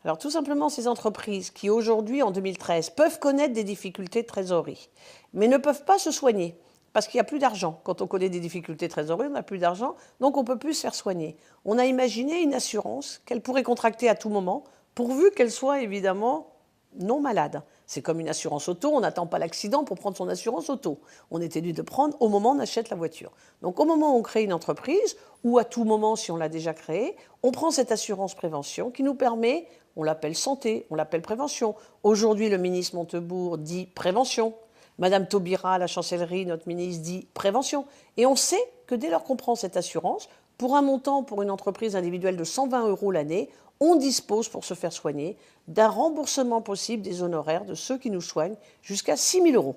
Alors tout simplement, ces entreprises qui aujourd'hui, en 2013, peuvent connaître des difficultés de trésorerie, mais ne peuvent pas se soigner, parce qu'il n'y a plus d'argent. Quand on connaît des difficultés de trésorerie, on n'a plus d'argent, donc on ne peut plus se faire soigner. On a imaginé une assurance qu'elle pourrait contracter à tout moment, pourvu qu'elle soit évidemment non malade. C'est comme une assurance auto, on n'attend pas l'accident pour prendre son assurance auto. On est tenu de prendre au moment où on achète la voiture. Donc au moment où on crée une entreprise, ou à tout moment si on l'a déjà créée, on prend cette assurance prévention qui nous permet, on l'appelle santé, on l'appelle prévention. Aujourd'hui, le ministre Montebourg dit prévention. Madame Taubira, à la chancellerie, notre ministre, dit prévention. Et on sait que dès lors qu'on prend cette assurance, pour un montant pour une entreprise individuelle de 120 € l'année, on dispose pour se faire soigner d'un remboursement possible des honoraires de ceux qui nous soignent jusqu'à 6 000 €.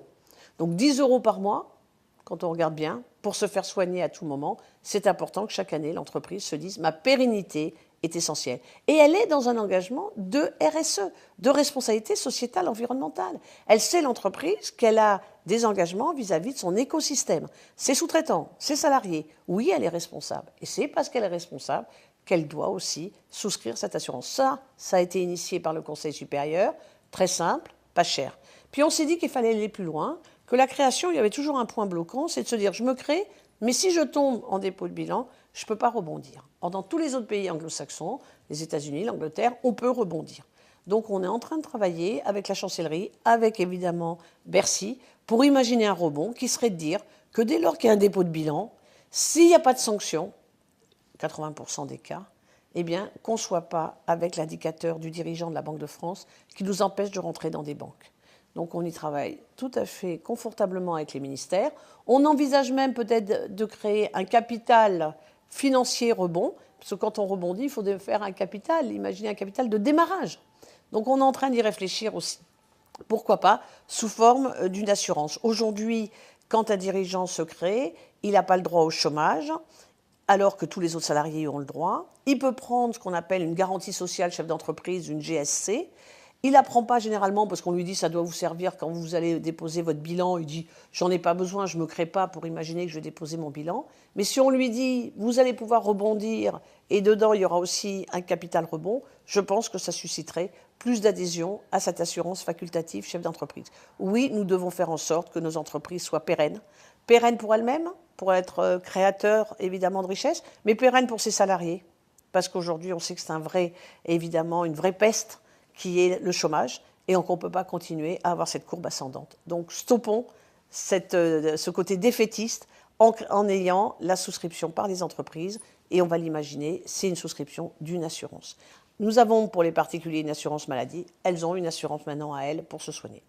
Donc 10 € par mois, quand on regarde bien, pour se faire soigner à tout moment, c'est important que chaque année, l'entreprise se dise « ma pérennité est essentielle ». Et elle est dans un engagement de RSE, de responsabilité sociétale environnementale. Elle sait, l'entreprise, qu'elle a des engagements vis-à-vis de son écosystème. Ses sous-traitants, ses salariés, oui, elle est responsable. Et c'est parce qu'elle est responsable qu'elle doit aussi souscrire cette assurance. Ça a été initié par le Conseil supérieur, très simple, pas cher. Puis on s'est dit qu'il fallait aller plus loin, que la création, il y avait toujours un point bloquant, c'est de se dire, je me crée, mais si je tombe en dépôt de bilan, je ne peux pas rebondir. Or, dans tous les autres pays anglo-saxons, les États-Unis, l'Angleterre, on peut rebondir. Donc on est en train de travailler avec la chancellerie, avec évidemment Bercy, pour imaginer un rebond qui serait de dire que dès lors qu'il y a un dépôt de bilan, s'il n'y a pas de sanction, 80% des cas, eh bien, qu'on ne soit pas avec l'indicateur du dirigeant de la Banque de France qui nous empêche de rentrer dans des banques. Donc on y travaille tout à fait confortablement avec les ministères. On envisage même peut-être de créer un capital financier rebond, parce que quand on rebondit, il faut faire un capital, imaginer un capital de démarrage. Donc on est en train d'y réfléchir aussi. Pourquoi pas sous forme d'une assurance. Aujourd'hui, quand un dirigeant se crée, il n'a pas le droit au chômage, alors que tous les autres salariés ont le droit. Il peut prendre ce qu'on appelle une garantie sociale chef d'entreprise, une GSC. Il ne la prend pas généralement parce qu'on lui dit ça doit vous servir quand vous allez déposer votre bilan. Il dit j'en ai pas besoin, je ne me crée pas pour imaginer que je vais déposer mon bilan. Mais si on lui dit vous allez pouvoir rebondir et dedans il y aura aussi un capital rebond, je pense que ça susciterait plus d'adhésion à cette assurance facultative chef d'entreprise. Oui, nous devons faire en sorte que nos entreprises soient pérennes. Pérennes pour elles-mêmes, pour être créateurs évidemment de richesse, mais pérennes pour ses salariés. Parce qu'aujourd'hui on sait que c'est évidemment une vraie peste qui est le chômage, et qu'on ne peut pas continuer à avoir cette courbe ascendante. Donc stoppons ce côté défaitiste en ayant la souscription par les entreprises, et on va l'imaginer, c'est une souscription d'une assurance. Nous avons pour les particuliers une assurance maladie, elles ont une assurance maintenant à elles pour se soigner.